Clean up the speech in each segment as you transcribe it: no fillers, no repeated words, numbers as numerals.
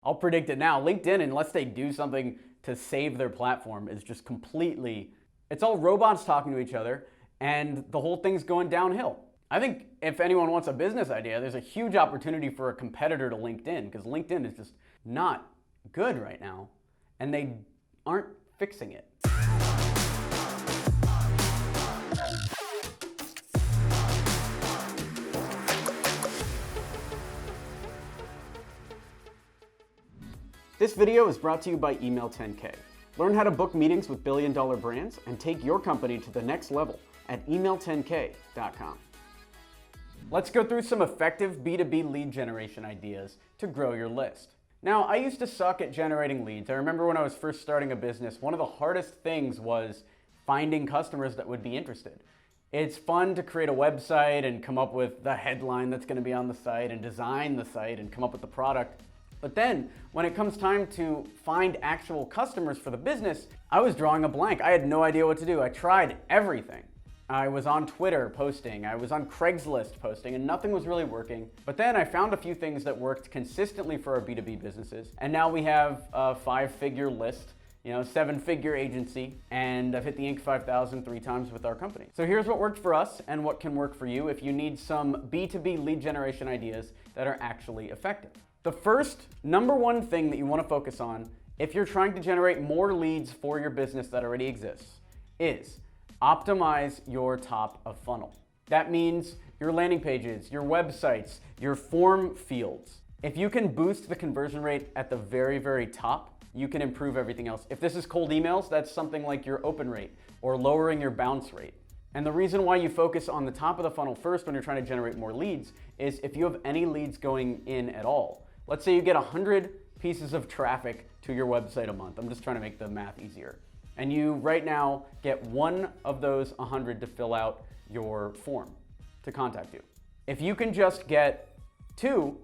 I'll predict it now. LinkedIn, unless they do something to save their platform, is just completely, it's all robots talking to each other, and the whole thing's going downhill. I think if anyone wants a business idea, there's a huge opportunity for a competitor to LinkedIn, because LinkedIn is just not good right now, and they aren't fixing it. This video is brought to you by Email 10K. Learn how to book meetings with billion-dollar brands and take your company to the next level at email10k.com. Let's go through some effective B2B lead generation ideas to grow your list. Now, I used to suck at generating leads. I remember when I was first starting a business, one of the hardest things was finding customers that would be interested. It's fun to create a website and come up with the headline that's going to be on the site and design the site and come up with the product. But then, when it comes time to find actual customers for the business, I was drawing a blank. I had no idea what to do. I tried everything. I was on Twitter posting, I was on Craigslist posting, and nothing was really working. But then I found a few things that worked consistently for our B2B businesses, and now we have a 5-figure list, 7-figure agency, and I've hit the Inc. 5000 3 times with our company. So here's what worked for us and what can work for you if you need some B2B lead generation ideas that are actually effective. The first, number one thing that you want to focus on if you're trying to generate more leads for your business that already exists is optimize your top of funnel. That means your landing pages, your websites, your form fields. If you can boost the conversion rate at the very, very top, you can improve everything else. If this is cold emails, that's something like your open rate or lowering your bounce rate. And the reason why you focus on the top of the funnel first when you're trying to generate more leads is if you have any leads going in at all. Let's say you get 100 pieces of traffic to your website a month. I'm just trying to make the math easier. And you right now get one of those 100 to fill out your form to contact you. If you can just get 2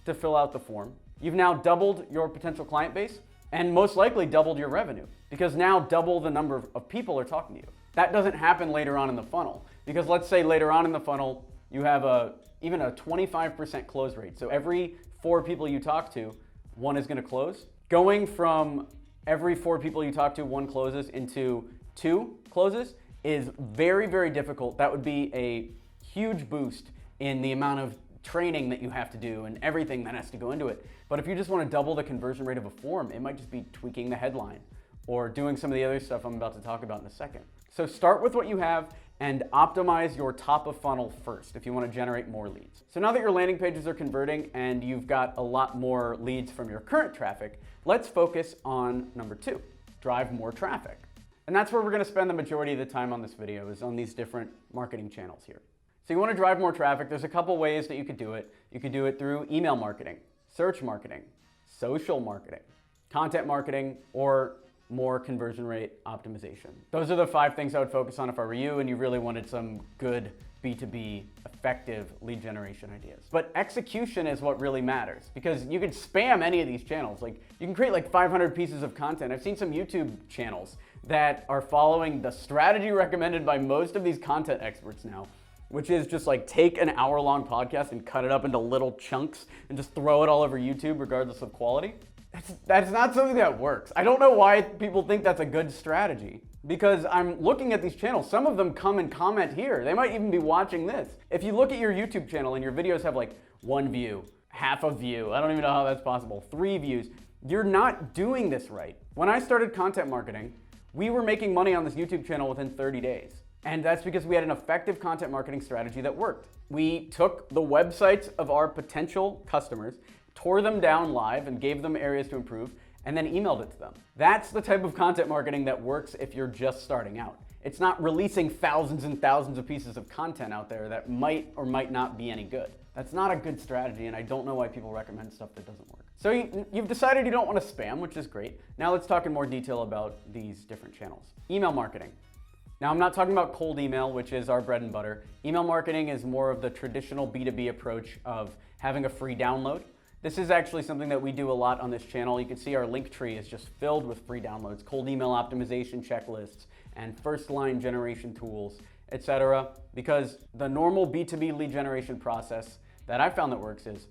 to fill out the form, you've now doubled your potential client base and most likely doubled your revenue, because now double the number of people are talking to you. That doesn't happen later on in the funnel, because let's say later on in the funnel, you have even a 25% close rate. So every 4 people you talk to, 1 is gonna close. Going from every 4 people you talk to, 1 closes into 2 closes is very, very difficult. That would be a huge boost in the amount of training that you have to do and everything that has to go into it. But if you just want to double the conversion rate of a form, it might just be tweaking the headline or doing some of the other stuff I'm about to talk about in a second. So start with what you have and optimize your top of funnel first if you want to generate more leads. So now that your landing pages are converting and you've got a lot more leads from your current traffic, let's focus on number 2, drive more traffic. And that's where we're going to spend the majority of the time on this video, is on these different marketing channels here. So you want to drive more traffic. There's a couple ways that you could do it. You could do it through email marketing, search marketing, social marketing, content marketing, or more conversion rate optimization. Those are the 5 things I would focus on if I were you and you really wanted some good B2B effective lead generation ideas. But execution is what really matters, because you can spam any of these channels. Like, you can create like 500 pieces of content. I've seen some YouTube channels that are following the strategy recommended by most of these content experts now, which is just like take an hour-long podcast and cut it up into little chunks and just throw it all over YouTube regardless of quality. That's not something that works. I don't know why people think that's a good strategy, because I'm looking at these channels. Some of them come and comment here. They might even be watching this. If you look at your YouTube channel and your videos have like 1 view, half a view, I don't even know how that's possible, 3 views, you're not doing this right. When I started content marketing, we were making money on this YouTube channel within 30 days. And that's because we had an effective content marketing strategy that worked. We took the websites of our potential customers, tore them down live and gave them areas to improve, and then emailed it to them. That's the type of content marketing that works if you're just starting out. It's not releasing thousands and thousands of pieces of content out there that might or might not be any good. That's not a good strategy, and I don't know why people recommend stuff that doesn't work. So you've decided you don't want to spam, which is great. Now let's talk in more detail about these different channels. Email marketing. Now, I'm not talking about cold email, which is our bread and butter. Email marketing is more of the traditional B2B approach of having a free download. This is actually something that we do a lot on this channel. You can see our link tree is just filled with free downloads, cold email optimization checklists, and first line generation tools, etc. Because the normal B2B lead generation process that I found that works is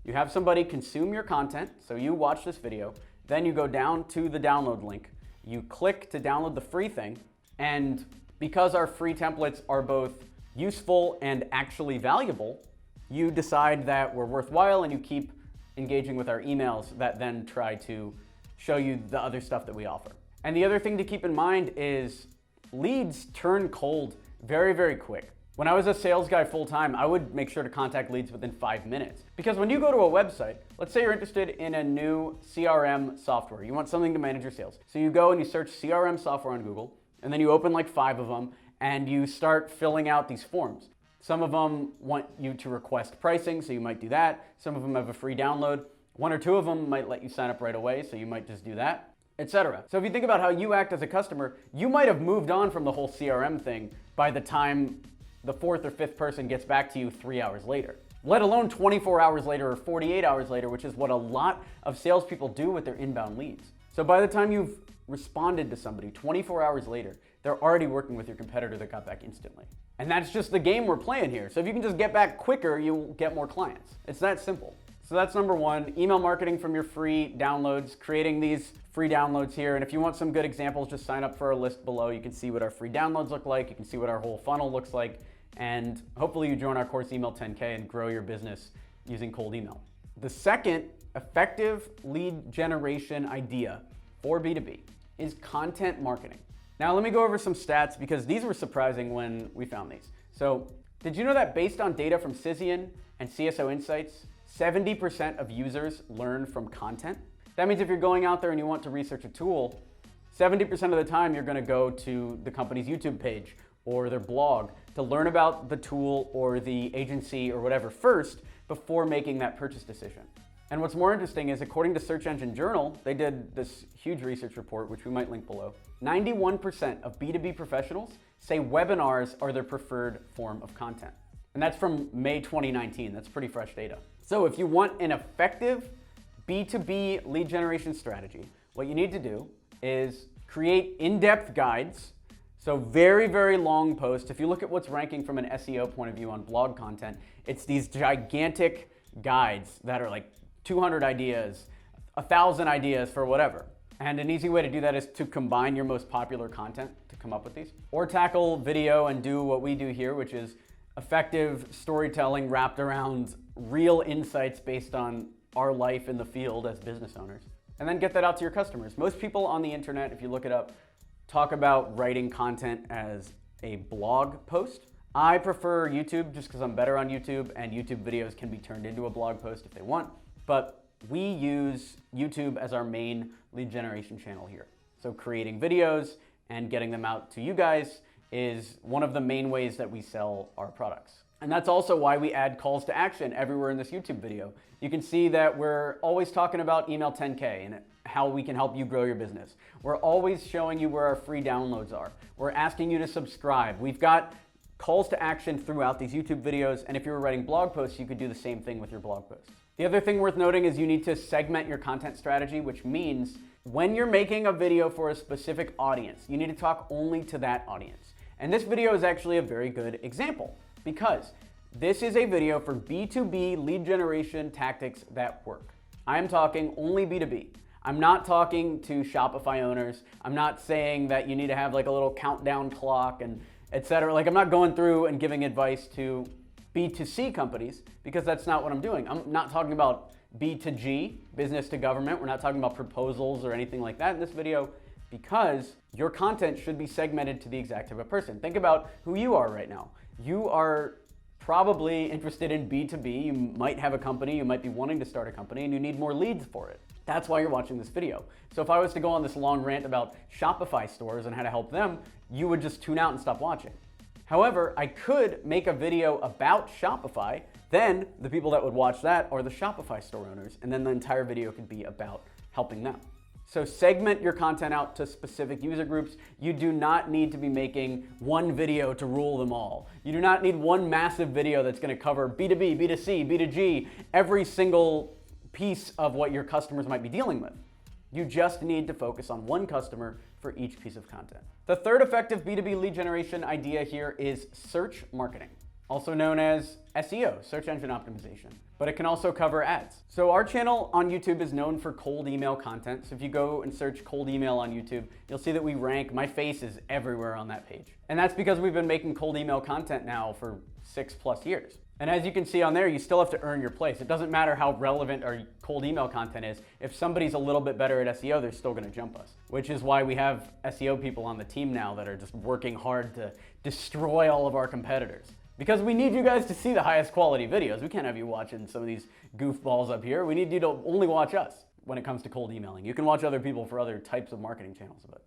You have somebody consume your content, so you watch this video, then you go down to the download link, you click to download the free thing, and because our free templates are both useful and actually valuable, you decide that we're worthwhile and you keep engaging with our emails that then try to show you the other stuff that we offer. And the other thing to keep in mind is leads turn cold very, very quick. When I was a sales guy full-time, I would make sure to contact leads within 5 minutes. Because when you go to a website, let's say you're interested in a new CRM software. You want something to manage your sales. So you go and you search CRM software on Google, and then you open like 5 of them, and you start filling out these forms. Some of them want you to request pricing, so you might do that. Some of them have a free download. 1 or 2 of them might let you sign up right away, so you might just do that, etc. So if you think about how you act as a customer, you might have moved on from the whole CRM thing by the time the 4th or 5th person gets back to you 3 hours later, let alone 24 hours later or 48 hours later, which is what a lot of salespeople do with their inbound leads. So by the time you've responded to somebody 24 hours later, they're already working with your competitor that got back instantly. And that's just the game we're playing here. So if you can just get back quicker, you'll get more clients. It's that simple. So that's number 1, email marketing from your free downloads, creating these free downloads here. And if you want some good examples, just sign up for our list below. You can see what our free downloads look like. You can see what our whole funnel looks like. And hopefully you join our course Email 10K and grow your business using cold email. The second effective lead generation idea for B2B is content marketing. Now let me go over some stats because these were surprising when we found these. So did you know that based on data from Cision and CSO Insights, 70% of users learn from content? That means if you're going out there and you want to research a tool, 70% of the time you're going to go to the company's YouTube page or their blog to learn about the tool or the agency or whatever first before making that purchase decision. And what's more interesting is, according to Search Engine Journal, they did this huge research report, which we might link below. 91% of B2B professionals say webinars are their preferred form of content. And that's from May 2019. That's pretty fresh data. So if you want an effective B2B lead generation strategy, what you need to do is create in-depth guides. So very, very long posts. If you look at what's ranking from an SEO point of view on blog content, it's these gigantic guides that are like 200 ideas, 1,000 ideas for whatever. And an easy way to do that is to combine your most popular content to come up with these. Or tackle video and do what we do here, which is effective storytelling wrapped around real insights based on our life in the field as business owners. And then get that out to your customers. Most people on the internet, if you look it up, talk about writing content as a blog post. I prefer YouTube just because I'm better on YouTube, and YouTube videos can be turned into a blog post if they want. But we use YouTube as our main lead generation channel here. So creating videos and getting them out to you guys is one of the main ways that we sell our products. And that's also why we add calls to action everywhere in this YouTube video. You can see that we're always talking about Email 10K and how we can help you grow your business. We're always showing you where our free downloads are. We're asking you to subscribe. We've got calls to action throughout these YouTube videos, and if you were writing blog posts, you could do the same thing with your blog posts. The other thing worth noting is you need to segment your content strategy, which means when you're making a video for a specific audience, you need to talk only to that audience. And this video is actually a very good example because this is a video for B2B lead generation tactics that work. I'm talking only B2B. I'm not talking to Shopify owners. I'm not saying that you need to have like a little countdown clock and etc. Like, I'm not going through and giving advice to B2C companies because that's not what I'm doing. I'm not talking about B2G, business to government. We're not talking about proposals or anything like that in this video because your content should be segmented to the exact type of person. Think about who you are right now. You are probably interested in B2B. You might have a company, you might be wanting to start a company, and you need more leads for it. That's why you're watching this video. So if I was to go on this long rant about Shopify stores and how to help them, you would just tune out and stop watching. However, I could make a video about Shopify, then the people that would watch that are the Shopify store owners, and then the entire video could be about helping them. So segment your content out to specific user groups. You do not need to be making one video to rule them all. You do not need one massive video that's going to cover B2B, B2C, B2G, every single piece of what your customers might be dealing with. You just need to focus on one customer for each piece of content. The third effective B2B lead generation idea here is search marketing, also known as SEO, search engine optimization. but it can also cover ads. So our channel on YouTube is known for cold email content. So if you go and search cold email on YouTube, you'll see that we rank, my face is everywhere on that page. And that's because we've been making cold email content now for 6+ years. And as you can see on there, you still have to earn your place. It doesn't matter how relevant our cold email content is. If somebody's a little bit better at SEO, they're still gonna jump us, which is why we have SEO people on the team now that are just working hard to destroy all of our competitors. Because we need you guys to see the highest quality videos. We can't have you watching some of these goofballs up here. We need you to only watch us when it comes to cold emailing. You can watch other people for other types of marketing channels, but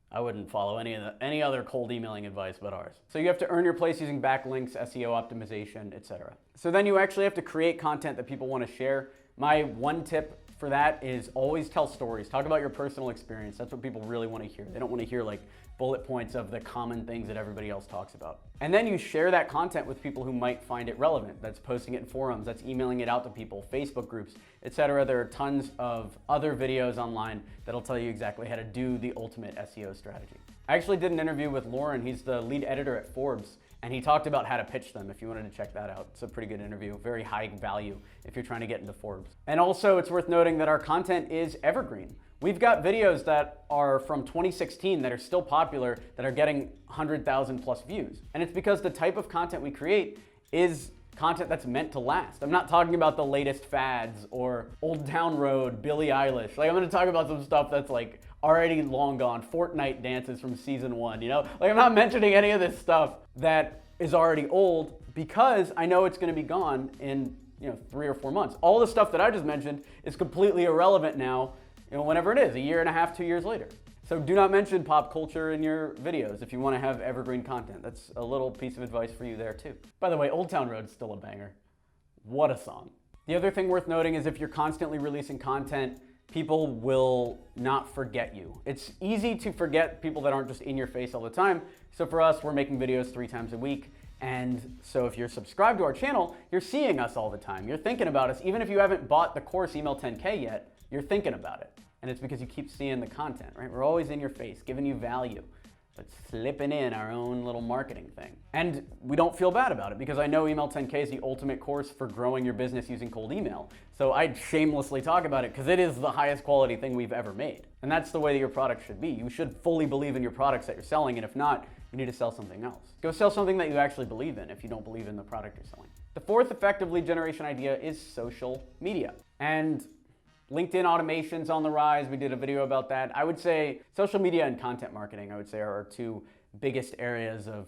I wouldn't follow any other cold emailing advice but ours. So you have to earn your place using backlinks, SEO optimization, etc. So then you actually have to create content that people want to share. My one tip for that is always tell stories. Talk about your personal experience. That's what people really want to hear. They don't want to hear like bullet points of the common things that everybody else talks about. And then you share that content with people who might find it relevant. That's posting it in forums, that's emailing it out to people, Facebook groups, etc. There are tons of other videos online that'll tell you exactly how to do the ultimate SEO strategy. I actually did an interview with Lauren. He's the lead editor at Forbes, and he talked about how to pitch them if you wanted to check that out. It's a pretty good interview, very high value if you're trying to get into Forbes. And also it's worth noting that our content is evergreen. We've got videos that are from 2016 that are still popular, that are getting 100,000+ views. And it's because the type of content we create is content that's meant to last. I'm not talking about the latest fads or Old Town Road, Billie Eilish. Like I'm gonna talk about some stuff that's like already long gone, Fortnite dances from season 1, you know? Like I'm not mentioning any of this stuff that is already old because I know it's gonna be gone in 3 or 4 months. All the stuff that I just mentioned is completely irrelevant now, whenever it is, 1.5 years, 2 years later. So do not mention pop culture in your videos if you want to have evergreen content. That's a little piece of advice for you there too. By the way, Old Town Road's still a banger. What a song. The other thing worth noting is if you're constantly releasing content, people will not forget you. It's easy to forget people that aren't just in your face all the time. So for us, we're making videos 3 times a week. And so if you're subscribed to our channel, you're seeing us all the time. You're thinking about us. Even if you haven't bought the course Email 10K yet, you're thinking about it. And it's because you keep seeing the content, right? We're always in your face, giving you value, but slipping in our own little marketing thing. And we don't feel bad about it because I know Email 10K is the ultimate course for growing your business using cold email. So I'd shamelessly talk about it because it is the highest quality thing we've ever made. And that's the way that your product should be. You should fully believe in your products that you're selling, and if not, you need to sell something else. Go sell something that you actually believe in if you don't believe in the product you're selling. The fourth effective lead generation idea is social media. And LinkedIn automation's on the rise. We did a video about that. I would say social media and content marketing, I would say, are our 2 biggest areas of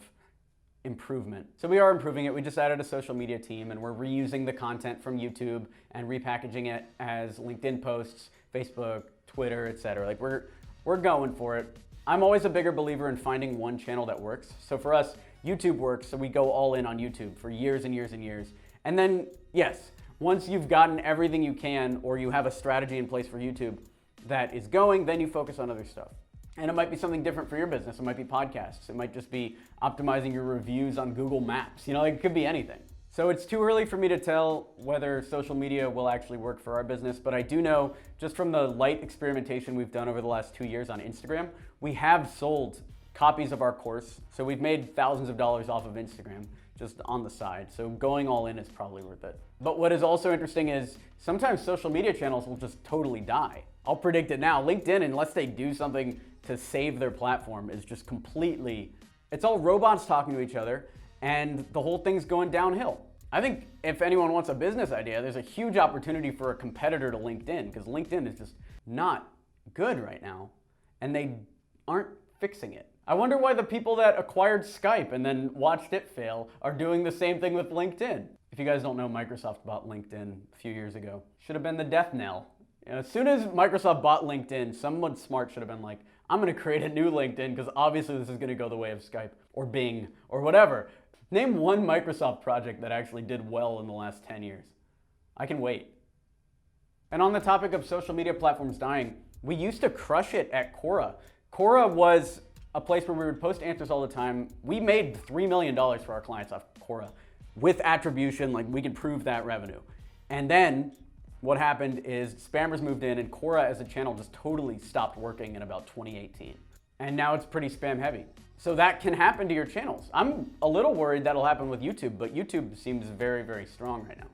improvement. So we are improving it. We just added a social media team and we're reusing the content from YouTube and repackaging it as LinkedIn posts, Facebook, Twitter, etc. Like we're going for it. I'm always a bigger believer in finding one channel that works. So for us, YouTube works, so we go all in on YouTube for years and years and years. And then, yes, once you've gotten everything you can, or you have a strategy in place for YouTube that is going, then you focus on other stuff. And it might be something different for your business. It might be podcasts. It might just be optimizing your reviews on Google Maps. It could be anything. So it's too early for me to tell whether social media will actually work for our business, but I do know just from the light experimentation we've done over the last 2 years on Instagram, we have sold copies of our course. So we've made thousands of dollars off of Instagram just on the side. So going all in is probably worth it. But what is also interesting is sometimes social media channels will just totally die. I'll predict it now. LinkedIn, unless they do something to save their platform, is just completely, it's all robots talking to each other and the whole thing's going downhill. I think if anyone wants a business idea, there's a huge opportunity for a competitor to LinkedIn because LinkedIn is just not good right now and they aren't fixing it. I wonder why the people that acquired Skype and then watched it fail are doing the same thing with LinkedIn. If you guys don't know, Microsoft bought LinkedIn a few years ago. Should have been the death knell. As soon as Microsoft bought LinkedIn, someone smart should have been like, I'm gonna create a new LinkedIn because obviously this is gonna go the way of Skype or Bing or whatever. Name one Microsoft project that actually did well in the last 10 years. I can wait. And on the topic of social media platforms dying, we used to crush it at Quora. Quora was a place where we would post answers all the time. We made $3 million for our clients off Quora with attribution, like we could prove that revenue. And then what happened is spammers moved in and Quora as a channel just totally stopped working in about 2018. And now it's pretty spam heavy. So that can happen to your channels. I'm a little worried that'll happen with YouTube, but YouTube seems very, very strong right now.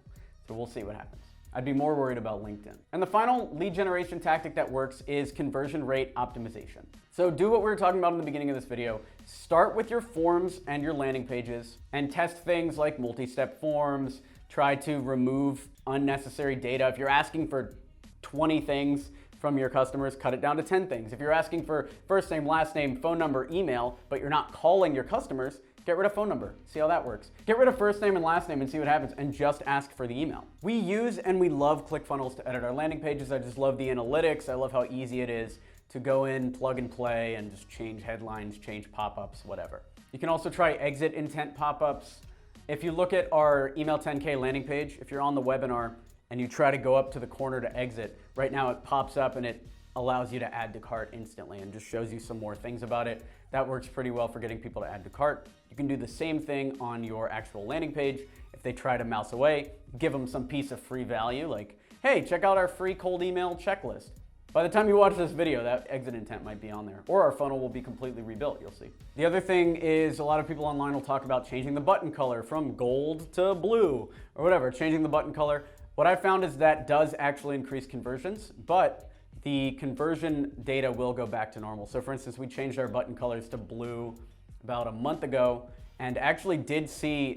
So we'll see what happens. I'd be more worried about LinkedIn. And the final lead generation tactic that works is conversion rate optimization. So do what we were talking about in the beginning of this video. Start with your forms and your landing pages and test things like multi-step forms. Try to remove unnecessary data. If you're asking for 20 things from your customers, cut it down to 10 things. If you're asking for first name, last name, phone number, email, but you're not calling your customers, get rid of phone number, see how that works. Get rid of first name and last name and see what happens, and just ask for the email. We use and we love ClickFunnels to edit our landing pages. I just love the analytics. I love how easy it is to go in, plug and play, and just change headlines, change pop-ups, whatever. You can also try exit intent pop-ups. If you look at our Email 10K landing page, if you're on the webinar and you try to go up to the corner to exit, right now it pops up and it allows you to add to cart instantly and just shows you some more things about it. That works pretty well for getting people to add to cart. You can do the same thing on your actual landing page. If they try to mouse away, give them some piece of free value like, hey, check out our free cold email checklist. By the time you watch this video, that exit intent might be on there, or our funnel will be completely rebuilt, you'll see. The other thing is a lot of people online will talk about changing the button color from gold to blue or whatever, changing the button color. What I found is that does actually increase conversions, but the conversion data will go back to normal. So for instance, we changed our button colors to blue about a month ago and actually did see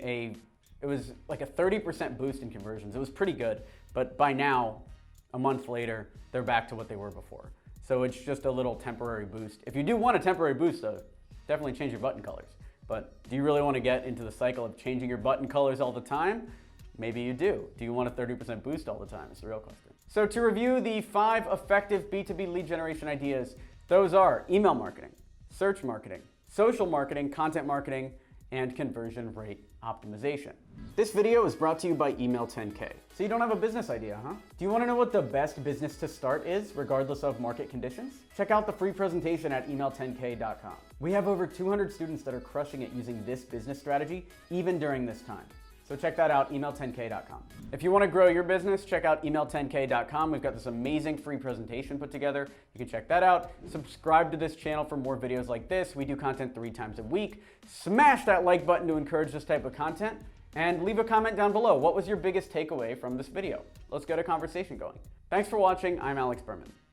it was like a 30% boost in conversions. It was pretty good, but by now, a month later, they're back to what they were before. So it's just a little temporary boost. If you do want a temporary boost though, definitely change your button colors. But do you really want to get into the cycle of changing your button colors all the time? Maybe you do. Do you want a 30% boost all the time? It's the real question. So to review the 5 effective B2B lead generation ideas, those are email marketing, search marketing, social marketing, content marketing, and conversion rate optimization. This video is brought to you by Email 10K. So you don't have a business idea, huh? Do you want to know what the best business to start is, regardless of market conditions? Check out the free presentation at email10k.com. We have over 200 students that are crushing it using this business strategy, even during this time. So check that out, email10k.com. If you want to grow your business, check out email10k.com. We've got this amazing free presentation put together. You can check that out. Subscribe to this channel for more videos like this. We do content 3 times a week. Smash that like button to encourage this type of content. And leave a comment down below. What was your biggest takeaway from this video? Let's get a conversation going. Thanks for watching. I'm Alex Berman.